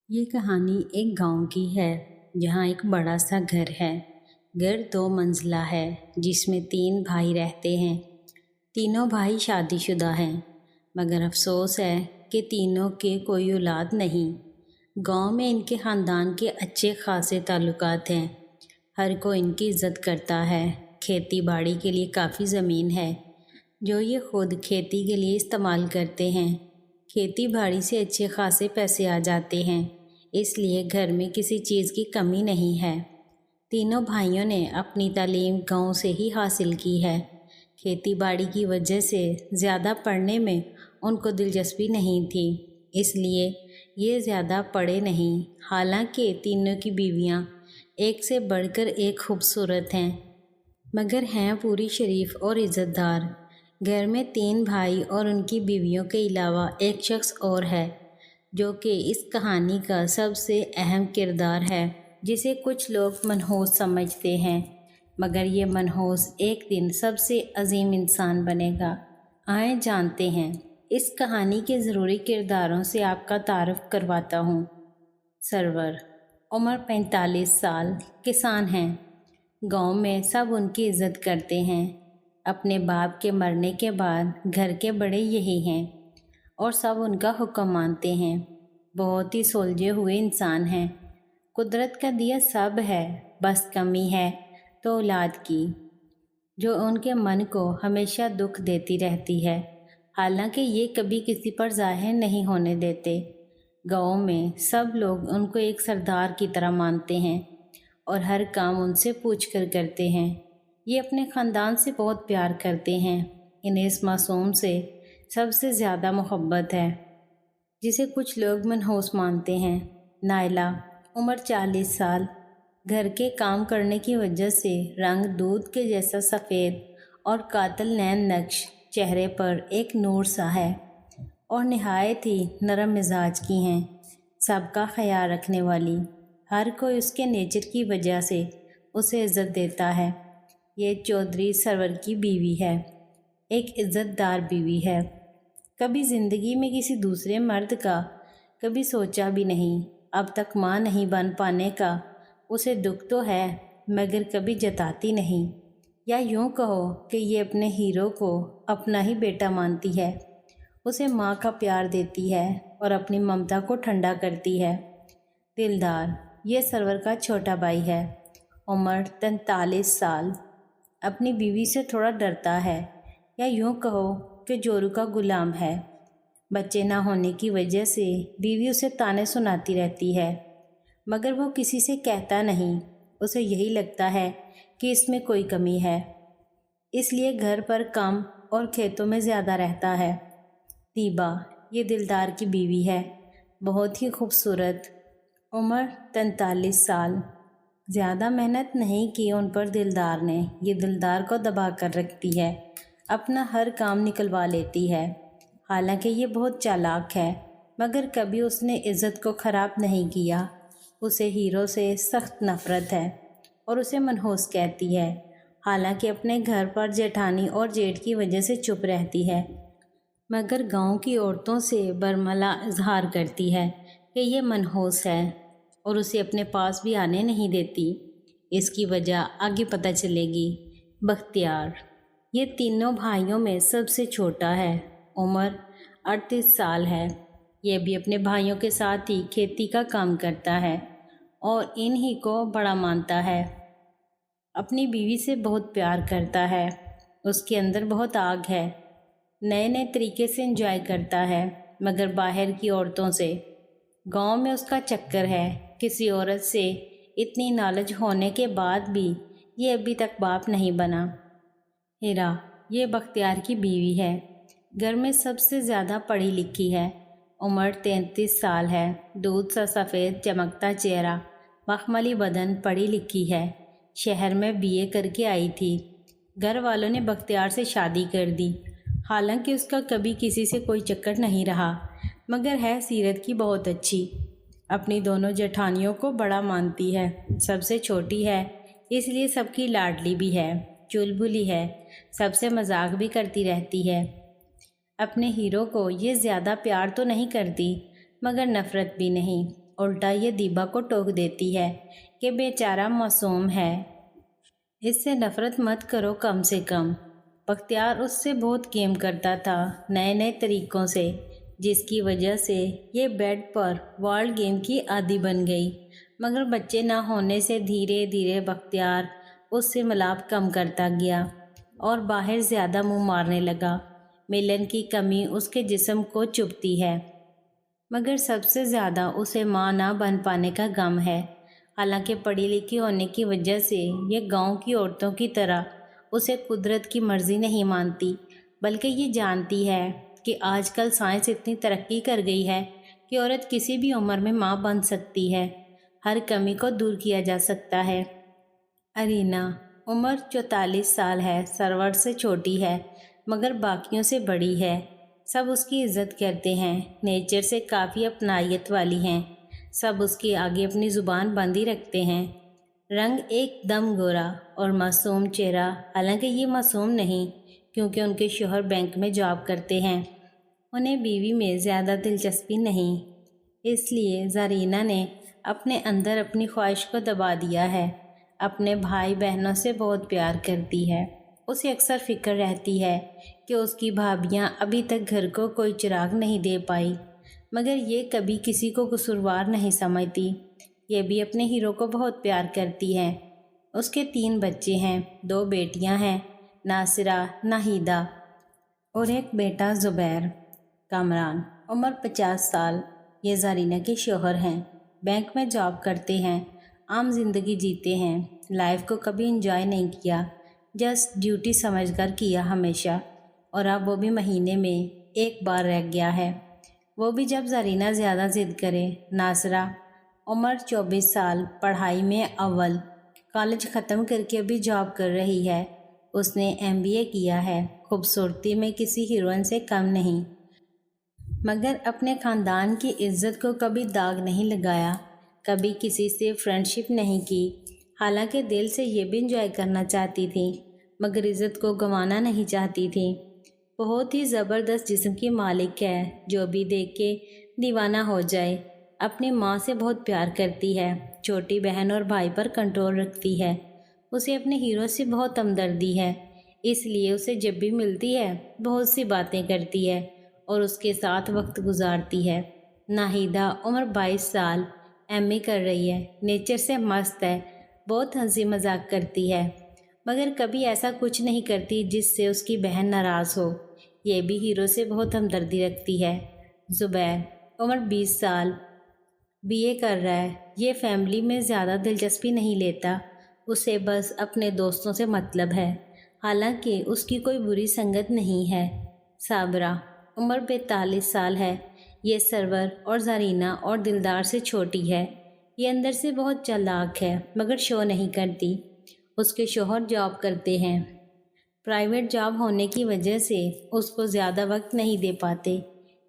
یہ کہانی ایک گاؤں کی ہے جہاں ایک بڑا سا گھر ہے۔ گھر 2 منزلہ ہے جس میں 3 بھائی رہتے ہیں۔ تینوں بھائی شادی شدہ ہیں، مگر افسوس ہے کہ تینوں کے کوئی اولاد نہیں۔ گاؤں میں ان کے خاندان کے اچھے خاصے تعلقات ہیں، ہر کوئی ان کی عزت کرتا ہے۔ کھیتی باڑی کے لیے کافی زمین ہے جو یہ خود کھیتی کے لیے استعمال کرتے ہیں۔ کھیتی باڑی سے اچھے خاصے پیسے آ جاتے ہیں، اس لیے گھر میں کسی چیز کی کمی نہیں ہے۔ تینوں بھائیوں نے اپنی تعلیم گاؤں سے ہی حاصل کی ہے۔ کھیتی باڑی کی وجہ سے زیادہ پڑھنے میں ان کو دلچسپی نہیں تھی، اس لیے یہ زیادہ پڑھے نہیں۔ حالانکہ تینوں کی بیویاں ایک سے بڑھ کر ایک خوبصورت ہیں، مگر ہیں پوری شریف اور عزت دار۔ گھر میں 3 بھائی اور ان کی بیویوں کے علاوہ ایک شخص اور ہے جو کہ اس کہانی کا سب سے اہم کردار ہے، جسے کچھ لوگ منحوس سمجھتے ہیں، مگر یہ منحوس ایک دن سب سے عظیم انسان بنے گا۔ آئیں جانتے ہیں۔ اس کہانی کے ضروری کرداروں سے آپ کا تعارف کرواتا ہوں۔ سرور، عمر 45 سال، کسان ہیں۔ گاؤں میں سب ان کی عزت کرتے ہیں۔ اپنے باپ کے مرنے کے بعد گھر کے بڑے یہی ہیں اور سب ان کا حکم مانتے ہیں۔ بہت ہی سلجھے ہوئے انسان ہیں۔ قدرت کا دیا سب ہے، بس کمی ہے تو اولاد کی، جو ان کے من کو ہمیشہ دکھ دیتی رہتی ہے، حالانکہ یہ کبھی کسی پر ظاہر نہیں ہونے دیتے۔ گاؤں میں سب لوگ ان کو ایک سردار کی طرح مانتے ہیں اور ہر کام ان سے پوچھ کر کرتے ہیں۔ یہ اپنے خاندان سے بہت پیار کرتے ہیں۔ انہیں اس معصوم سے سب سے زیادہ محبت ہے، جسے کچھ لوگ منحوس مانتے ہیں۔ نائلہ، عمر 40 سال، گھر کے کام کرنے کی وجہ سے رنگ دودھ کے جیسا سفید اور قاتل نین نقش، چہرے پر ایک نور سا ہے اور نہایت ہی نرم مزاج کی ہیں، سب کا خیال رکھنے والی۔ ہر کوئی اس کے نیچر کی وجہ سے اسے عزت دیتا ہے۔ یہ چودھری سرور کی بیوی ہے، ایک عزت دار بیوی ہے۔ کبھی زندگی میں کسی دوسرے مرد کا کبھی سوچا بھی نہیں۔ اب تک ماں نہیں بن پانے کا اسے دکھ تو ہے، مگر کبھی جتاتی نہیں، یا یوں کہو کہ یہ اپنے ہیرو کو اپنا ہی بیٹا مانتی ہے، اسے ماں کا پیار دیتی ہے اور اپنی ممتا کو ٹھنڈا کرتی ہے۔ دلدار، یہ سرور کا چھوٹا بھائی ہے، عمر 43 سال، اپنی بیوی سے تھوڑا ڈرتا ہے، یا یوں کہو کہ جورو کا غلام ہے۔ بچے نہ ہونے کی وجہ سے بیوی اسے طعنے سناتی رہتی ہے، مگر وہ کسی سے کہتا نہیں۔ اسے یہی لگتا ہے کہ اس میں کوئی کمی ہے، اس لیے گھر پر کم اور کھیتوں میں زیادہ رہتا ہے۔ طیبہ، یہ دلدار کی بیوی ہے، بہت ہی خوبصورت، عمر 43 سال۔ زیادہ محنت نہیں کی ان پر دلدار نے، یہ دلدار کو دبا کر رکھتی ہے، اپنا ہر کام نکلوا لیتی ہے۔ حالانکہ یہ بہت چالاک ہے، مگر کبھی اس نے عزت کو خراب نہیں کیا۔ اسے ہیرو سے سخت نفرت ہے اور اسے منحوس کہتی ہے، حالانکہ اپنے گھر پر جیٹھانی اور جیٹھ کی وجہ سے چپ رہتی ہے، مگر گاؤں کی عورتوں سے برملا اظہار کرتی ہے کہ یہ منحوس ہے اور اسے اپنے پاس بھی آنے نہیں دیتی۔ اس کی وجہ آگے پتہ چلے گی۔ بختیار، یہ تینوں بھائیوں میں سب سے چھوٹا ہے، عمر 38 سال ہے۔ یہ بھی اپنے بھائیوں کے ساتھ ہی کھیتی کا کام کرتا ہے اور انہی کو بڑا مانتا ہے۔ اپنی بیوی سے بہت پیار کرتا ہے، اس کے اندر بہت آگ ہے، نئے نئے طریقے سے انجوائے کرتا ہے، مگر باہر کی عورتوں سے۔ گاؤں میں اس کا چکر ہے، کسی عورت سے اتنی نالج ہونے کے بعد بھی یہ ابھی تک باپ نہیں بنا۔ ہیرا، یہ بختیار کی بیوی ہے، گھر میں سب سے زیادہ پڑھی لکھی ہے، عمر 33 سال ہے، دودھ سا سفید چمکتا چہرہ، مخملی بدن، پڑھی لکھی ہے، شہر میں BA کر کے آئی تھی۔ گھر والوں نے بختیار سے شادی کر دی، حالانکہ اس کا کبھی کسی سے کوئی چکر نہیں رہا، مگر ہے سیرت کی بہت اچھی۔ اپنی دونوں جٹھانیوں کو بڑا مانتی ہے، سب سے چھوٹی ہے، اس لیے سب کی لاڈلی بھی ہے، چلبلی ہے، سب سے مذاق بھی کرتی رہتی ہے۔ اپنے ہیرو کو یہ زیادہ پیار تو نہیں کرتی، مگر نفرت بھی نہیں۔ الٹا یہ دیبا کو ٹوک دیتی ہے کہ بیچارہ معصوم ہے، اس سے نفرت مت کرو کم سے کم۔ بختیار اس سے بہت گیم کرتا تھا، نئے نئے طریقوں سے، جس کی وجہ سے یہ بیڈ پر ورلڈ گیم کی عادی بن گئی۔ مگر بچے نہ ہونے سے دھیرے دھیرے بختیار اس سے ملاپ کم کرتا گیا اور باہر زیادہ منہ مارنے لگا۔ ملن کی کمی اس کے جسم کو چبھتی ہے، مگر سب سے زیادہ اسے ماں نہ بن پانے کا غم ہے۔ حالانکہ پڑھی لکھی ہونے کی وجہ سے یہ گاؤں کی عورتوں کی طرح اسے قدرت کی مرضی نہیں مانتی، بلکہ یہ جانتی ہے کہ آج کل سائنس اتنی ترقی کر گئی ہے کہ عورت کسی بھی عمر میں ماں بن سکتی ہے، ہر کمی کو دور کیا جا سکتا ہے۔ ارینا عمر 44 سال ہے، سرور سے چھوٹی ہے مگر باقیوں سے بڑی ہے۔ سب اس کی عزت کرتے ہیں، نیچر سے کافی اپنائیت والی ہیں، سب اس کے آگے اپنی زبان بندی رکھتے ہیں۔ رنگ ایک دم گورا اور معصوم چہرہ، حالانکہ یہ معصوم نہیں کیونکہ ان کے شوہر بینک میں جاب کرتے ہیں، انہیں بیوی میں زیادہ دلچسپی نہیں، اس لیے زرینہ نے اپنے اندر اپنی خواہش کو دبا دیا ہے۔ اپنے بھائی بہنوں سے بہت پیار کرتی ہے، اسے اکثر فکر رہتی ہے کہ اس کی بھابیاں ابھی تک گھر کو کوئی چراغ نہیں دے پائی، مگر یہ کبھی کسی کو قصوروار نہیں سمجھتی۔ یہ بھی اپنے ہیرو کو بہت پیار کرتی ہے۔ اس کے 3 بچے ہیں، 2 بیٹیاں ہیں، ناصرہ، ناہیدہ، اور ایک بیٹا زبیر۔ کامران عمر 50 سال، یہ زرینہ کے شوہر ہیں، بینک میں جاب کرتے ہیں، عام زندگی جیتے ہیں، لائف کو کبھی انجوائے نہیں کیا، جسٹ ڈیوٹی سمجھ کر کیا ہمیشہ، اور اب وہ بھی مہینے میں ایک بار رہ گیا ہے، وہ بھی جب زرینہ زیادہ ضد کرے۔ ناصرہ عمر 24 سال، پڑھائی میں اول، کالج ختم کر کے ابھی جاب کر رہی ہے، اس نے MBA کیا ہے، خوبصورتی میں کسی ہیروئن سے کم نہیں، مگر اپنے خاندان کی عزت کو کبھی داغ نہیں لگایا، کبھی کسی سے فرینڈشپ نہیں کی، حالانکہ دل سے یہ بھی انجوائے کرنا چاہتی تھی مگر عزت کو گنوانا نہیں چاہتی تھی۔ بہت ہی زبردست جسم کی مالک ہے، جو بھی دیکھ کے دیوانہ ہو جائے۔ اپنی ماں سے بہت پیار کرتی ہے، چھوٹی بہن اور بھائی پر کنٹرول رکھتی ہے، اسے اپنے ہیرو سے بہت ہمدردی ہے، اس لیے اسے جب بھی ملتی ہے بہت سی باتیں کرتی ہے اور اس کے ساتھ وقت گزارتی ہے۔ ناہیدہ عمر 22 سال، MA کر رہی ہے، نیچر سے مست ہے، بہت ہنسی مذاق کرتی ہے، مگر کبھی ایسا کچھ نہیں کرتی جس سے اس کی بہن ناراض ہو، یہ بھی ہیرو سے بہت ہمدردی رکھتی ہے۔ زبیر عمر 20 سال، BA کر رہا ہے، یہ فیملی میں زیادہ دلچسپی نہیں لیتا، اسے بس اپنے دوستوں سے مطلب ہے، حالانکہ اس کی کوئی بری سنگت نہیں ہے۔ صابرہ عمر 42 سال ہے، یہ سرور اور زرینہ اور دلدار سے چھوٹی ہے، یہ اندر سے بہت چالاک ہے مگر شو نہیں کرتی۔ اس کے شوہر جاب کرتے ہیں، پرائیویٹ جاب ہونے کی وجہ سے اس کو زیادہ وقت نہیں دے پاتے،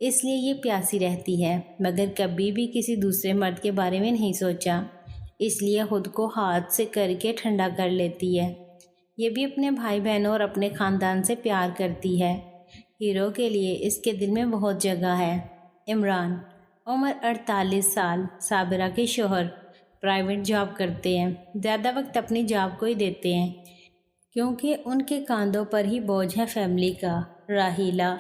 اس لیے یہ پیاسی رہتی ہے، مگر کبھی بھی کسی دوسرے مرد کے بارے میں نہیں سوچا، اس لیے خود کو ہاتھ سے کر کے ٹھنڈا کر لیتی ہے۔ یہ بھی اپنے بھائی بہنوں اور اپنے خاندان سے پیار کرتی ہے، ہیرو کے لیے اس کے دل میں بہت جگہ ہے۔ عمران عمر 48 سال، صابرہ کے شوہر، پرائیویٹ جاب کرتے ہیں، زیادہ وقت اپنی جاب کو ہی دیتے ہیں کیونکہ ان کے کاندھوں پر ہی بوجھ ہے فیملی کا۔ راحیلہ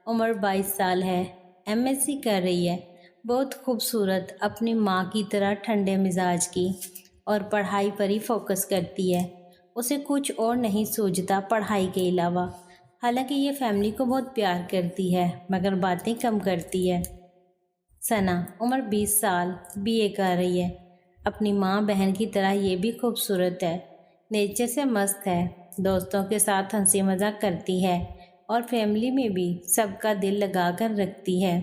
عمر 22 سال ہے، MSc کر رہی ہے، بہت خوبصورت، اپنی ماں کی طرح ٹھنڈے مزاج کی اور پڑھائی پر ہی فوکس کرتی ہے، اسے کچھ اور نہیں سوچتا پڑھائی کے علاوہ، حالانکہ یہ فیملی کو بہت پیار کرتی ہے مگر باتیں کم کرتی ہے۔ ثنا عمر 20 سال، BA کر رہی ہے، اپنی ماں بہن کی طرح یہ بھی خوبصورت ہے، نیچر سے مست ہے، دوستوں کے ساتھ ہنسی مذاق کرتی ہے اور فیملی میں بھی سب کا دل لگا کر رکھتی ہے۔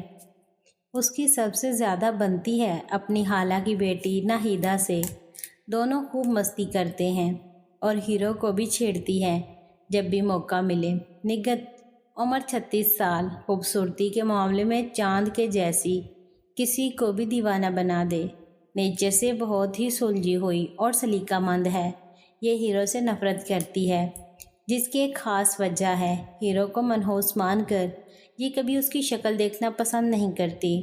اس کی سب سے زیادہ بنتی ہے اپنی خالہ کی بیٹی ناہیدہ سے، دونوں خوب مستی کرتے ہیں اور ہیرو کو بھی چھیڑتی ہے جب بھی موقع ملے۔ نگت عمر 36 سال، خوبصورتی کے معاملے میں چاند کے جیسی، کسی کو بھی دیوانہ بنا دے، نیچر سے بہت ہی سلجھی ہوئی اور سلیقہ مند ہے، یہ ہیرو سے نفرت کرتی ہے، جس کی ایک خاص وجہ ہے، ہیرو کو منحوس مان کر یہ کبھی اس کی شکل دیکھنا پسند نہیں کرتی،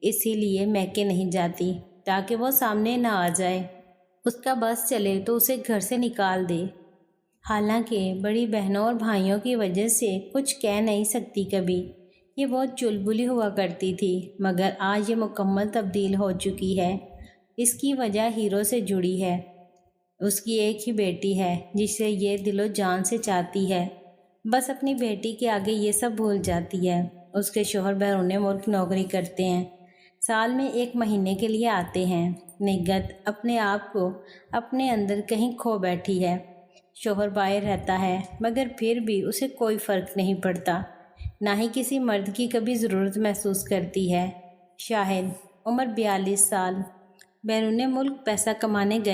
اسی لیے میکے نہیں جاتی، تاکہ وہ سامنے نہ آ جائے، اس کا بس چلے تو اسے گھر سے نکال دے۔ حالانکہ بڑی بہنوں اور بھائیوں کی وجہ سے کچھ کہہ نہیں سکتی کبھی، یہ بہت چلبلی ہوا کرتی تھی، مگر آج یہ مکمل تبدیل ہو چکی ہے۔ اس کی وجہ ہیرو سے جڑی ہے۔ اس کی ایک ہی بیٹی ہے جسے یہ دل و جان سے چاہتی ہے، بس اپنی بیٹی کے آگے یہ سب بھول جاتی ہے۔ اس کے شوہر بیرون ملک نوکری کرتے ہیں، سال میں 1 مہینے کے لیے آتے ہیں۔ نگہت اپنے آپ کو اپنے اندر کہیں کھو بیٹھی ہے۔ شوہر باہر رہتا ہے مگر پھر بھی اسے کوئی فرق نہیں پڑتا، نہ ہی کسی مرد کی کبھی ضرورت محسوس کرتی ہے۔ شاہد، عمر 42 سال، بیرون ملک پیسہ کمانے گئے